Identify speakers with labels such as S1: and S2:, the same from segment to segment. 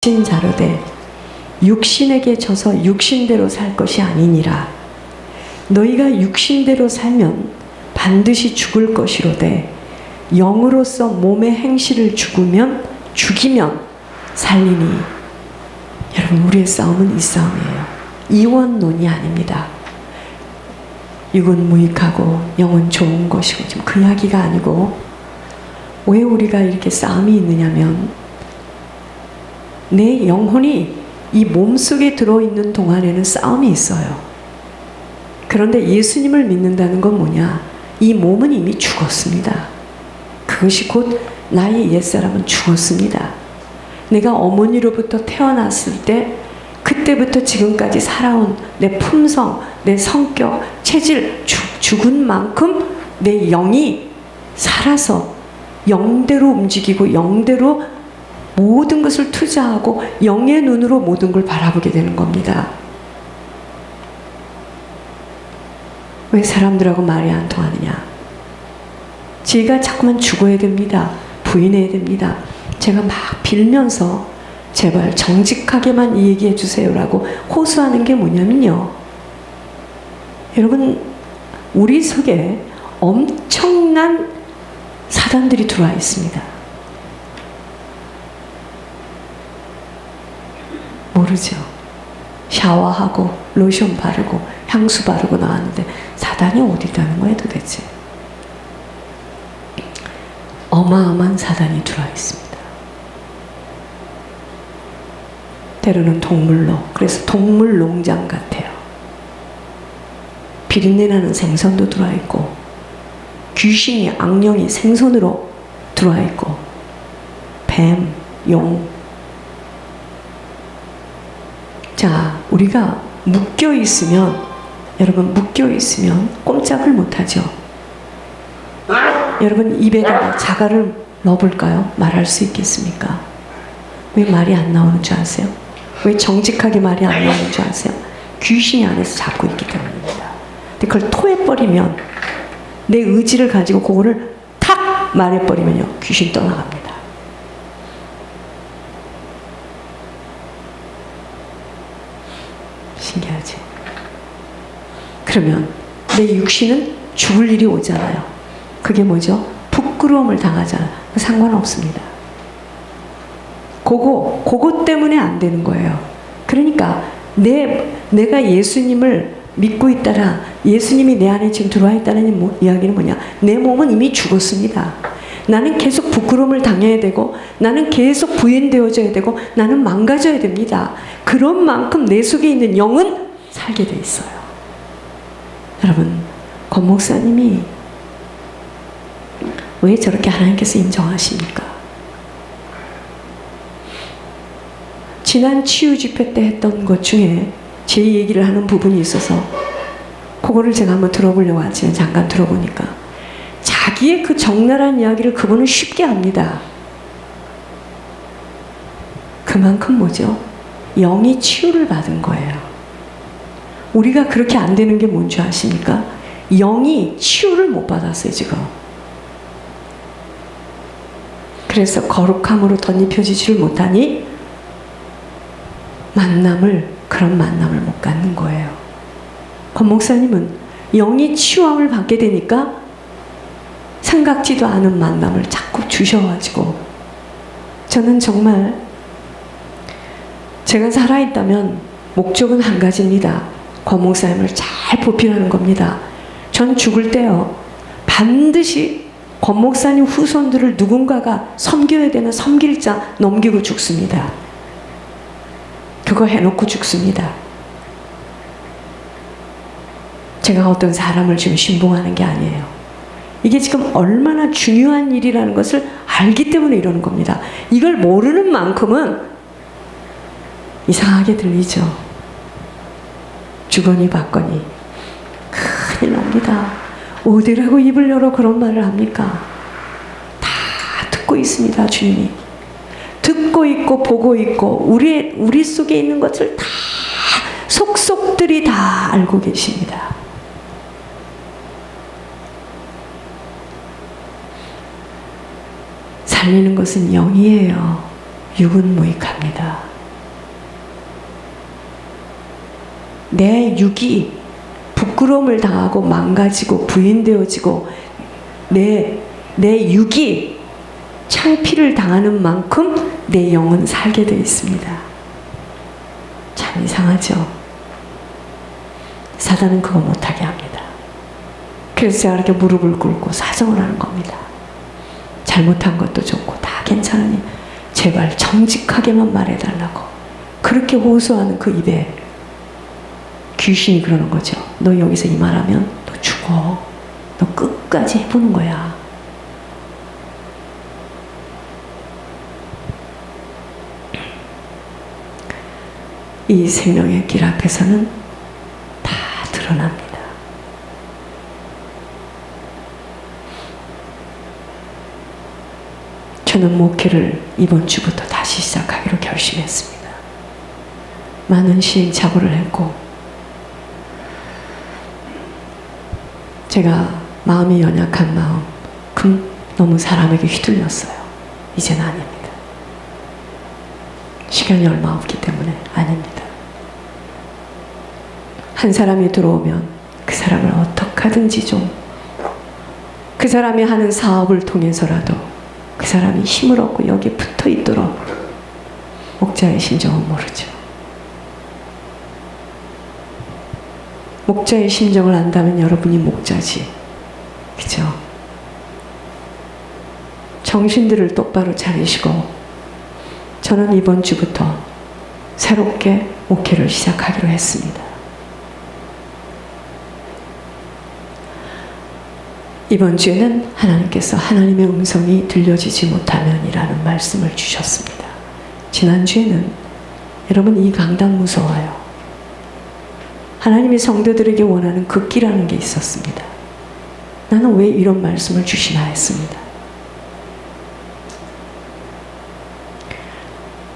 S1: 자르되 육신에게 져서 육신대로 살 것이 아니니라. 너희가 육신대로 살면 반드시 죽을 것이로되 영으로서 몸의 행실을 죽이면 살리니. 여러분, 우리의 싸움은 이 싸움이에요. 이원론이 아닙니다. 육은 무익하고 영은 좋은 것이고, 지금 그 이야기가 아니고, 왜 우리가 이렇게 싸움이 있느냐면 내 영혼이 이 몸속에 들어있는 동안에는 싸움이 있어요. 그런데 예수님을 믿는다는 건 뭐냐? 이 몸은 이미 죽었습니다. 그것이 곧 나의 옛사람은 죽었습니다. 내가 어머니로부터 태어났을 때 그때부터 지금까지 살아온 내 품성, 내 성격, 체질 죽은 만큼 내 영이 살아서 영대로 움직이고 영대로 모든 것을 투자하고 영의 눈으로 모든 걸 바라보게 되는 겁니다. 왜 사람들하고 말이 안 통하느냐? 지가 자꾸만 죽어야 됩니다. 부인해야 됩니다. 제가 막 빌면서 제발 정직하게만 얘기해 주세요라고 호소하는 게 뭐냐면요, 여러분, 우리 속에 엄청난 사단들이 들어와 있습니다. 모르죠. 샤워하고 로션 바르고 향수 바르고 나왔는데 사단이 어디 있다는 거예요 도대체? 어마어마한 사단이 들어와 있습니다. 때로는 동물로, 그래서 동물 농장 같아요. 비린내 나는 생선도 들어와 있고, 귀신이, 악령이 생선으로 들어와 있고, 뱀, 용. 자, 우리가 묶여 있으면, 여러분, 묶여 있으면 꼼짝을 못하죠. 여러분, 입에다가 자갈을 넣어볼까요? 말할 수 있겠습니까? 왜 말이 안 나오는 줄 아세요? 왜 정직하게 말이 안 나오는 줄 아세요? 귀신이 안에서 잡고 있기 때문입니다. 근데 그걸 토해버리면, 내 의지를 가지고 그거를 탁 말해버리면요, 귀신 떠나갑니다. 신기하지? 그러면 내 육신은 죽을 일이 오잖아요. 그게 뭐죠? 부끄러움을 당하잖아요. 상관없습니다. 그거 때문에 안 되는 거예요. 그러니까 내가 예수님을 믿고 있다라, 예수님이 내 안에 지금 들어와 있다는 이야기는 뭐냐? 내 몸은 이미 죽었습니다. 나는 계속 부끄러움을 당해야 되고, 나는 계속 부인되어져야 되고, 나는 망가져야 됩니다. 그런 만큼 내 속에 있는 영은 살게 돼 있어요. 여러분, 권 목사님이 왜 저렇게 하나님께서 인정하십니까? 지난 치유 집회 때 했던 것 중에 제 얘기를 하는 부분이 있어서 그거를 제가 한번 들어보려고 아침에 잠깐 들어보니까 자기의 그 적나라한 이야기를 그분은 쉽게 합니다. 그만큼 뭐죠? 영이 치유를 받은 거예요. 우리가 그렇게 안 되는 게 뭔지 아십니까? 영이 치유를 못 받았어요, 지금. 그래서 거룩함으로 덧입혀지지를 못하니 그런 만남을 못 갖는 거예요. 권 목사님은 영이 치유함을 받게 되니까 생각지도 않은 만남을 자꾸 주셔가지고, 저는 정말 제가 살아있다면 목적은 한 가지입니다. 권 목사님을 잘 보필하는 겁니다. 전 죽을 때요, 반드시 권 목사님 후손들을 누군가가 섬겨야 되는 섬길자 넘기고 죽습니다. 그거 해놓고 죽습니다. 제가 어떤 사람을 지금 신봉하는 게 아니에요. 이게 지금 얼마나 중요한 일이라는 것을 알기 때문에 이러는 겁니다. 이걸 모르는 만큼은 이상하게 들리죠. 주거니 받거니 큰일 납니다. 어디라고 입을 열어 그런 말을 합니까? 다 듣고 있습니다. 주님이 듣고 있고 보고 있고 우리 속에 있는 것을 다 속속들이 다 알고 계십니다. 살리는 것은 영이에요. 육은 무익합니다. 내 육이 부끄러움을 당하고 망가지고 부인되어지고 내 육이 창피를 당하는 만큼 내 영은 살게 되어 있습니다. 참 이상하죠? 사단은 그거 못하게 합니다. 그래서 제가 이렇게 무릎을 꿇고 사정을 하는 겁니다. 잘못한 것도 좋고 다 괜찮으니 제발 정직하게만 말해달라고. 그렇게 호소하는 그 입에 귀신이 그러는 거죠. 너 여기서 이 말하면 너 죽어. 너 끝까지 해보는 거야. 이 생명의 길 앞에서는 다 드러납니다. 저는 목회를 이번 주부터 다시 시작하기로 결심했습니다. 많은 시행착오를 했고 제가 마음이 연약한 마음, 너무 사람에게 휘둘렸어요. 이제는 아닙니다. 시간이 얼마 없기 때문에 아닙니다. 한 사람이 들어오면 그 사람을 어떻게 하든지 좀 그 사람이 하는 사업을 통해서라도 그 사람이 힘을 얻고 여기에 붙어 있도록. 목자의 심정은 모르죠. 목자의 심정을 안다면 여러분이 목자지. 그죠? 정신들을 똑바로 차리시고 저는 이번 주부터 새롭게 목회를 시작하기로 했습니다. 이번 주에는 하나님께서 하나님의 음성이 들려지지 못하면이라는 말씀을 주셨습니다. 지난주에는 여러분 이 강단 무서워요. 하나님이 성도들에게 원하는 극기라는 게 있었습니다. 나는 왜 이런 말씀을 주시나 했습니다.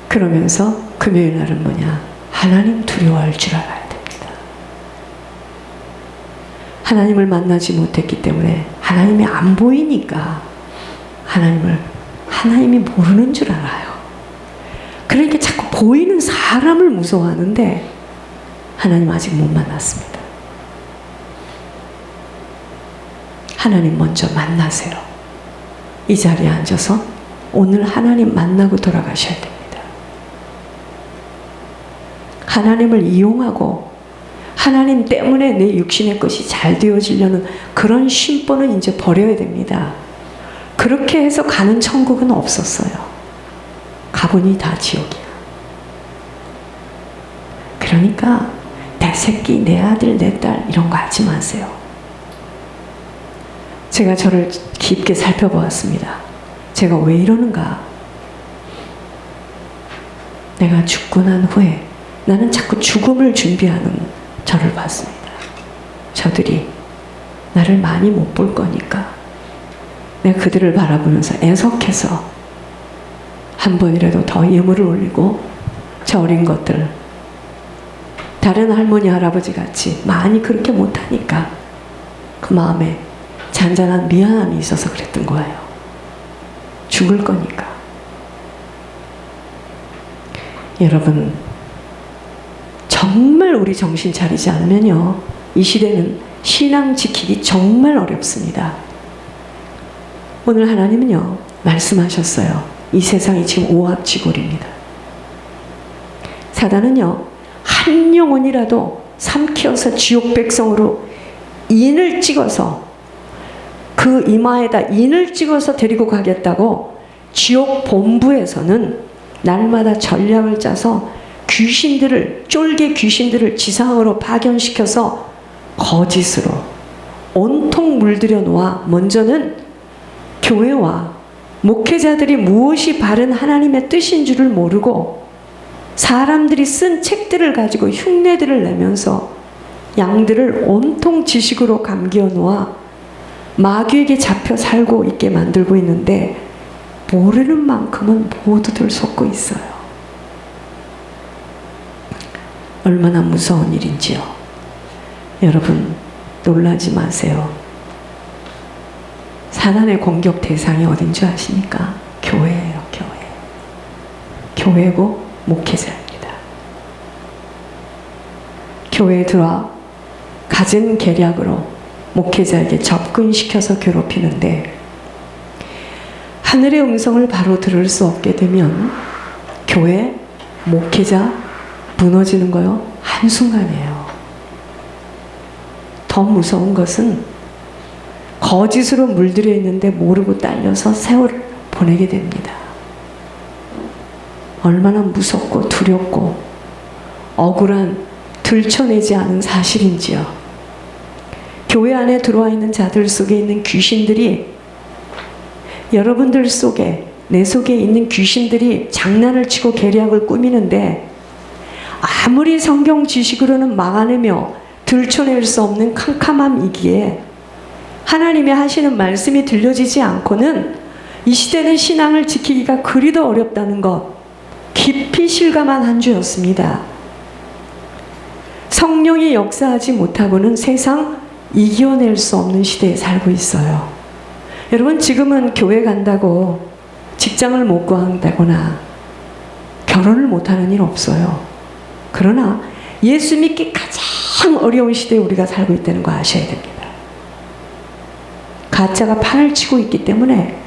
S1: 그러면서 금요일 날은 뭐냐? 하나님 두려워할 줄 알아야 됩니다. 하나님을 만나지 못했기 때문에 하나님이 안 보이니까 하나님이 모르는 줄 알아요. 그러니까 자꾸 보이는 사람을 무서워하는데 하나님 아직 못 만났습니다. 하나님 먼저 만나세요. 이 자리에 앉아서 오늘 하나님 만나고 돌아가셔야 됩니다. 하나님을 이용하고 하나님 때문에 내 육신의 것이 잘 되어지려는 그런 심보는 이제 버려야 됩니다. 그렇게 해서 가는 천국은 없었어요. 가보니 다 지옥이야. 그러니까 내 새끼, 내 아들, 내 딸 이런 거 하지 마세요. 제가 저를 깊게 살펴보았습니다. 제가 왜 이러는가? 내가 죽고 난 후에 나는 자꾸 죽음을 준비하는 저를 봤습니다. 저들이 나를 많이 못 볼 거니까 내가 그들을 바라보면서 애석해서 한 번이라도 더 예물을 올리고 저 어린 것들 다른 할머니 할아버지 같이 많이 그렇게 못하니까 그 마음에 잔잔한 미안함이 있어서 그랬던 거예요. 죽을 거니까. 여러분 정말 우리 정신 차리지 않으면요 이 시대는 신앙 지키기 정말 어렵습니다. 오늘 하나님은요 말씀하셨어요. 이 세상이 지금 오합지골입니다. 사단은요 한 영혼이라도 삼키어서 지옥 백성으로 인을 찍어서 그 이마에다 인을 찍어서 데리고 가겠다고 지옥 본부에서는 날마다 전략을 짜서 쫄개 귀신들을 지상으로 파견시켜서 거짓으로 온통 물들여 놓아 먼저는 교회와 목회자들이 무엇이 바른 하나님의 뜻인 줄을 모르고 사람들이 쓴 책들을 가지고 흉내들을 내면서 양들을 온통 지식으로 감겨 놓아 마귀에게 잡혀 살고 있게 만들고 있는데 모르는 만큼은 모두들 속고 있어요. 얼마나 무서운 일인지요. 여러분 놀라지 마세요. 사단의 공격 대상이 어딘 줄 아십니까? 교회예요. 교회고 목회자입니다. 교회에 들어와 갖은 계략으로 목회자에게 접근시켜서 괴롭히는데, 하늘의 음성을 바로 들을 수 없게 되면 교회, 목회자 무너지는 거요, 한순간이에요. 더 무서운 것은 거짓으로 물들여 있는데 모르고 딸려서 세월을 보내게 됩니다. 얼마나 무섭고 두렵고 억울한, 들춰내지 않은 사실인지요. 교회 안에 들어와 있는 자들 속에 있는 귀신들이, 여러분들 속에, 내 속에 있는 귀신들이 장난을 치고 계략을 꾸미는데, 아무리 성경 지식으로는 막아내며 들춰낼 수 없는 캄캄함이기에 하나님이 하시는 말씀이 들려지지 않고는 이 시대는 신앙을 지키기가 그리도 어렵다는 것 깊이 실감한 한 주였습니다. 성령이 역사하지 못하고는 세상 이겨낼 수 없는 시대에 살고 있어요. 여러분, 지금은 교회 간다고 직장을 못 구한다거나 결혼을 못하는 일 없어요. 그러나 예수 믿기 가장 어려운 시대에 우리가 살고 있다는 거 아셔야 됩니다. 가짜가 판을 치고 있기 때문에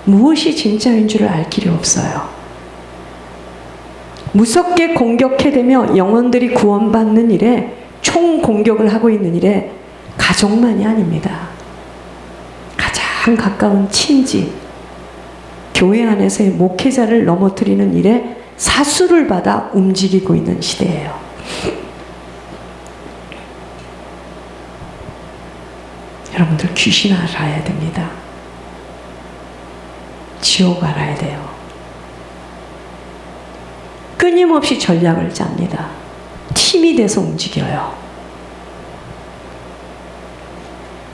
S1: 무엇이 진짜인 줄을 알 길이 없어요. 무섭게 공격해대며 영혼들이 구원받는 일에 총공격을 하고 있는 일에 가족만이 아닙니다. 가장 가까운 친지, 교회 안에서의 목회자를 넘어뜨리는 일에 사수를 받아 움직이고 있는 시대예요. 여러분들, 귀신 알아야 됩니다. 지옥 알아야 돼요. 끊임없이 전략을 짭니다. 팀이 돼서 움직여요.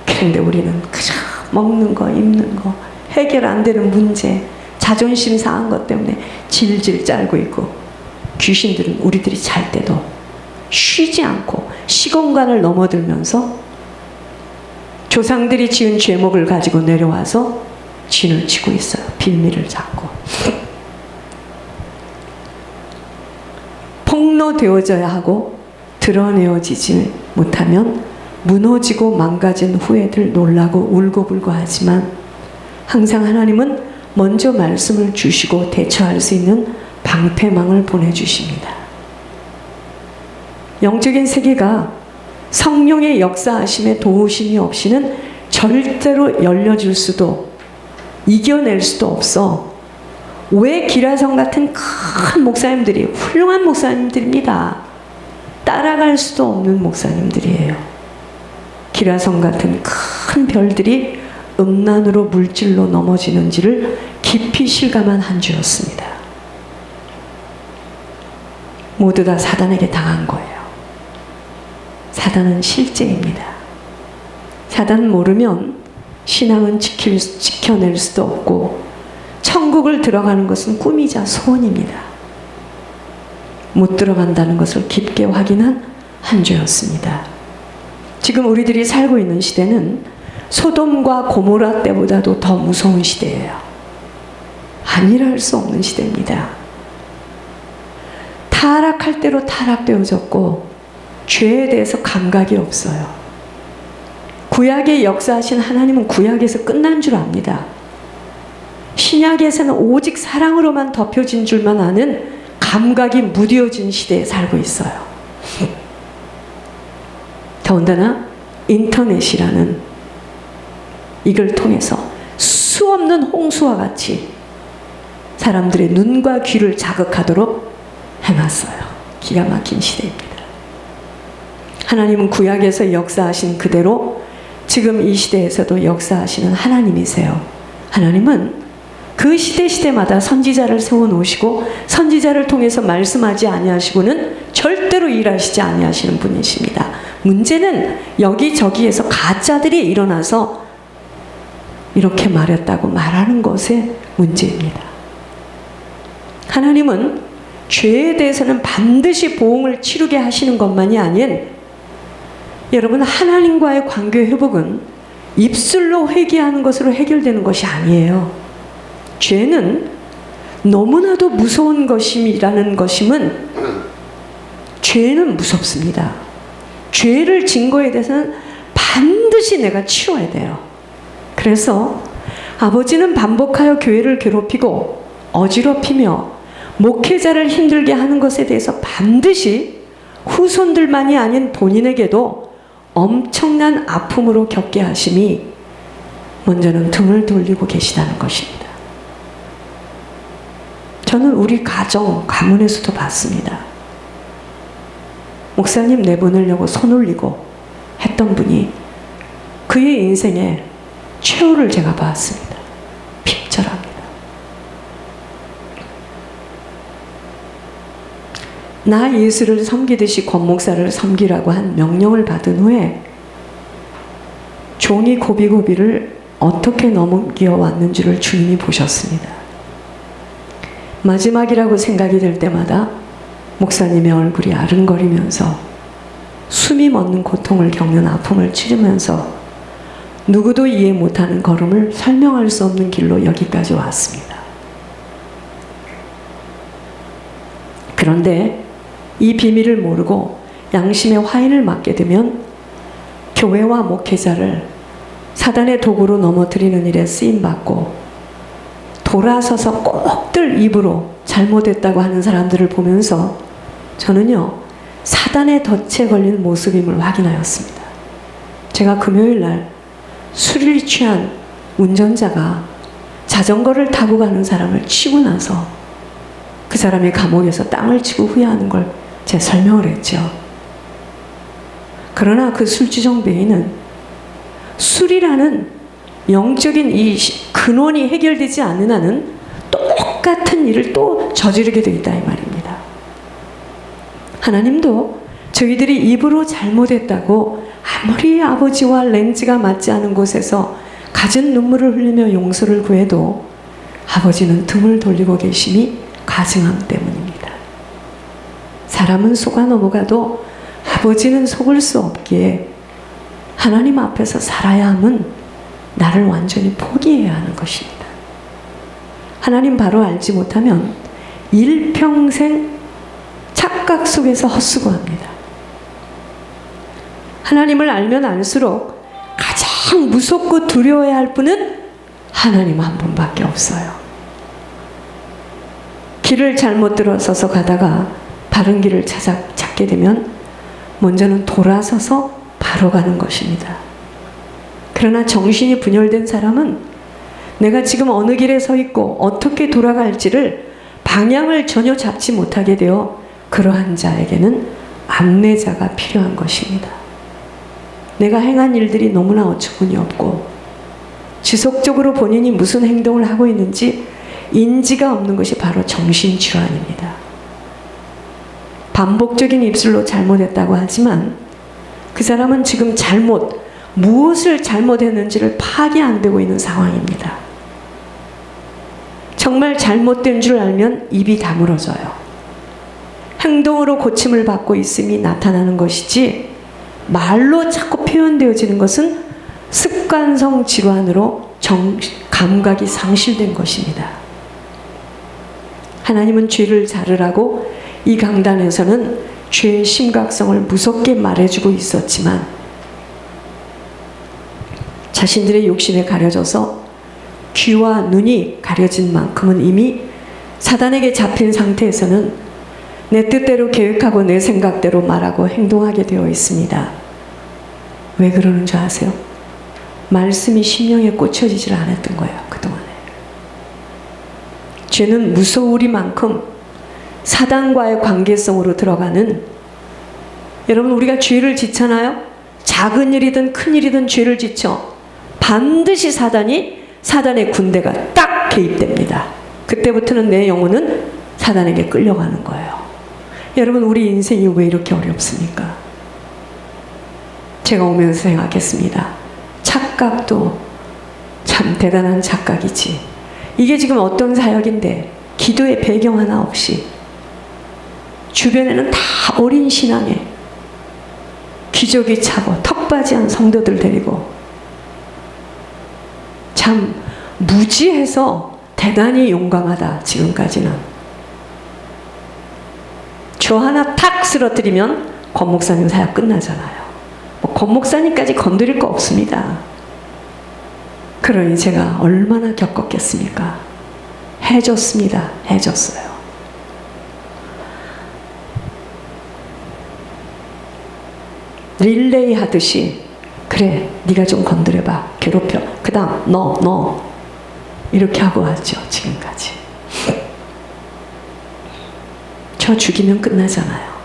S1: 그런데 우리는 그저 먹는 거, 입는 거, 해결 안 되는 문제, 자존심 상한 것 때문에 질질 짤고 있고, 귀신들은 우리들이 잘 때도 쉬지 않고 시공간을 넘어들면서 조상들이 지은 죄목을 가지고 내려와서 진을 치고 있어요. 빌미를 잡고. 폭로되어져야 하고 드러내어지지 못하면 무너지고 망가진 후에들 놀라고 울고불고 하지만, 항상 하나님은 먼저 말씀을 주시고 대처할 수 있는 방패망을 보내주십니다. 영적인 세계가 성령의 역사하심에 도우심이 없이는 절대로 열려줄 수도 이겨낼 수도 없어. 왜 기라성 같은 큰 목사님들이, 훌륭한 목사님들입니다. 따라갈 수도 없는 목사님들이에요. 기라성 같은 큰 별들이 음란으로 물질로 넘어지는지를 깊이 실감한 한 주였습니다. 모두 다 사단에게 당한 거예요. 사단은 실제입니다. 사단은 모르면 신앙은 지켜낼 수도 없고, 천국을 들어가는 것은 꿈이자 소원입니다. 못 들어간다는 것을 깊게 확인한 한 주였습니다. 지금 우리들이 살고 있는 시대는 소돔과 고모라 때보다도 더 무서운 시대예요. 아니라 할 수 없는 시대입니다. 타락할 대로 타락되어졌고, 죄에 대해서 감각이 없어요. 구약의 역사하신 하나님은 구약에서 끝난 줄 압니다. 신약에서는 오직 사랑으로만 덮여진 줄만 아는 감각이 무뎌진 시대에 살고 있어요. 더군다나 인터넷이라는 이걸 통해서 수없는 홍수와 같이 사람들의 눈과 귀를 자극하도록 해놨어요. 기가 막힌 시대입니다. 하나님은 구약에서 역사하신 그대로 지금 이 시대에서도 역사하시는 하나님이세요. 하나님은 그 시대마다 선지자를 세워놓으시고 선지자를 통해서 말씀하지 아니하시고는 절대로 일하시지 아니하시는 분이십니다. 문제는 여기저기에서 가짜들이 일어나서 이렇게 말했다고 말하는 것의 문제입니다. 하나님은 죄에 대해서는 반드시 보응을 치르게 하시는 것만이 아닌, 여러분, 하나님과의 관계 회복은 입술로 회개하는 것으로 해결되는 것이 아니에요. 죄는 너무나도 무서운 것임이라는 것임은 죄는 무섭습니다. 죄를 진 거에 대해서는 반드시 내가 치워야 돼요. 그래서 아버지는 반복하여 교회를 괴롭히고 어지럽히며 목회자를 힘들게 하는 것에 대해서 반드시 후손들만이 아닌 본인에게도 엄청난 아픔으로 겪게 하심이 먼저는 등을 돌리고 계시다는 것입니다. 저는 우리 가문에서도 봤습니다. 목사님 내보내려고 손 올리고 했던 분이 그의 인생의 최후를 제가 봤습니다. 핍절합니다. 나 예수를 섬기듯이 권 목사를 섬기라고 한 명령을 받은 후에 종이 고비고비를 어떻게 넘겨왔는지를 주님이 보셨습니다. 마지막이라고 생각이 될 때마다 목사님의 얼굴이 아른거리면서 숨이 멎는 고통을 겪는 아픔을 치르면서 누구도 이해 못하는 걸음을 설명할 수 없는 길로 여기까지 왔습니다. 그런데 이 비밀을 모르고 양심의 화인을 맞게 되면 교회와 목회자를 사단의 도구로 넘어뜨리는 일에 쓰임받고 돌아서서 꼭들 입으로 잘못했다고 하는 사람들을 보면서 저는요, 사단의 덫에 걸린 모습임을 확인하였습니다. 제가 금요일 날 술이 취한 운전자가 자전거를 타고 가는 사람을 치고 나서 그 사람이 감옥에서 땅을 치고 후회하는 걸 제가 설명을 했죠. 그러나 그 술주정뱅이는 술이라는 영적인 이 근원이 해결되지 않는 한은 똑같은 일을 또 저지르게 되어 있다 이 말입니다. 하나님도 저희들이 입으로 잘못했다고 아무리 아버지와 렌즈가 맞지 않은 곳에서 갖은 눈물을 흘리며 용서를 구해도 아버지는 등을 돌리고 계심이 가증함 때문입니다. 사람은 속아 넘어가도 아버지는 속을 수 없기에 하나님 앞에서 살아야 함은 나를 완전히 포기해야 하는 것입니다. 하나님 바로 알지 못하면 일평생 착각 속에서 헛수고합니다. 하나님을 알면 알수록 가장 무섭고 두려워해야 할 분은 하나님 한 분밖에 없어요. 길을 잘못 들어서서 가다가 바른 길을 찾게 되면 먼저는 돌아서서 바로 가는 것입니다. 그러나 정신이 분열된 사람은 내가 지금 어느 길에 서 있고 어떻게 돌아갈지를 방향을 전혀 잡지 못하게 되어 그러한 자에게는 안내자가 필요한 것입니다. 내가 행한 일들이 너무나 어처구니 없고 지속적으로 본인이 무슨 행동을 하고 있는지 인지가 없는 것이 바로 정신질환입니다. 반복적인 입술로 잘못했다고 하지만 그 사람은 지금 무엇을 잘못했는지를 파악이 안 되고 있는 상황입니다. 정말 잘못된 줄 알면 입이 다물어져요. 행동으로 고침을 받고 있음이 나타나는 것이지 말로 자꾸 표현되어지는 것은 습관성 질환으로 감각이 상실된 것입니다. 하나님은 죄를 자르라고 이 강단에서는 죄의 심각성을 무섭게 말해주고 있었지만 자신들의 욕심에 가려져서 귀와 눈이 가려진 만큼은 이미 사단에게 잡힌 상태에서는 내 뜻대로 계획하고 내 생각대로 말하고 행동하게 되어 있습니다. 왜 그러는 줄 아세요? 말씀이 심령에 꽂혀지질 않았던 거예요. 그동안에. 죄는 무서우리만큼 사단과의 관계성으로 들어가는, 여러분 우리가 죄를 짓잖아요. 작은 일이든 큰 일이든 죄를 짓죠. 반드시 사단의 군대가 딱 개입됩니다. 그때부터는 내 영혼은 사단에게 끌려가는 거예요. 여러분 우리 인생이 왜 이렇게 어렵습니까? 제가 오면서 생각했습니다. 착각도 참 대단한 착각이지. 이게 지금 어떤 사역인데 기도의 배경 하나 없이 주변에는 다 어린 신앙에 기저귀 차고 턱받이한 성도들 데리고 참 무지해서 대단히 용감하다. 지금까지는 저 하나 탁 쓰러뜨리면 권 목사님 사역 끝나잖아요. 뭐 권 목사님까지 건드릴 거 없습니다. 그러니 제가 얼마나 겪었겠습니까? 해줬습니다. 해줬어요. 릴레이 하듯이 그래 네가 좀 건드려봐. 괴롭혀. 그 다음 너 이렇게 하고 왔죠. 지금까지. 저 죽이면 끝나잖아요.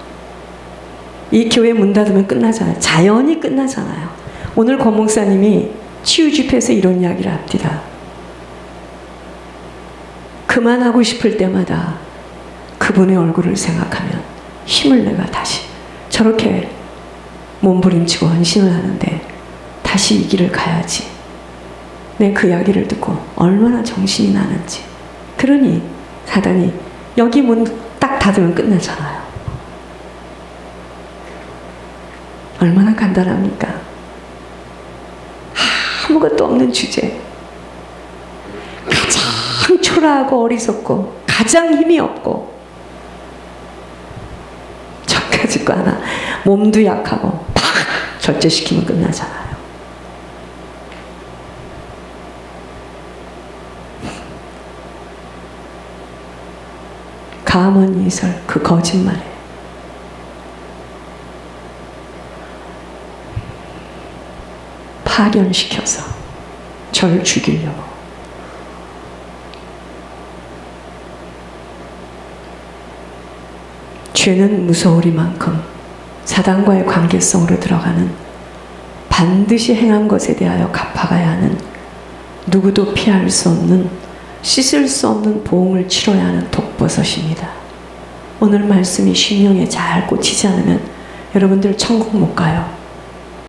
S1: 이 교회 문 닫으면 끝나잖아요. 자연히 끝나잖아요. 오늘 권 목사님이 치유 집회에서 이런 이야기를 합니다. 그만하고 싶을 때마다 그분의 얼굴을 생각하면 힘을 내가 다시 저렇게 몸부림치고 헌신을 하는데 다시 이 길을 가야지. 내 그 이야기를 듣고 얼마나 정신이 나는지. 그러니 사단이 여기 문 딱 닫으면 끝나잖아요. 얼마나 간단합니까? 아무것도 없는 주제. 가장 초라하고 어리석고 가장 힘이 없고 저까짓 거 하나 몸도 약하고 팍 절제시키면 끝나잖아요. 가문 이설 그 거짓말에 파견시켜서 절 죽이려고. 죄는 무서우리만큼 사단과의 관계성으로 들어가는 반드시 행한 것에 대하여 갚아가야 하는 누구도 피할 수 없는 씻을 수 없는 보응을 치러야 하는 독버섯입니다. 오늘 말씀이 심령에 잘 꽂히지 않으면 여러분들 천국 못 가요.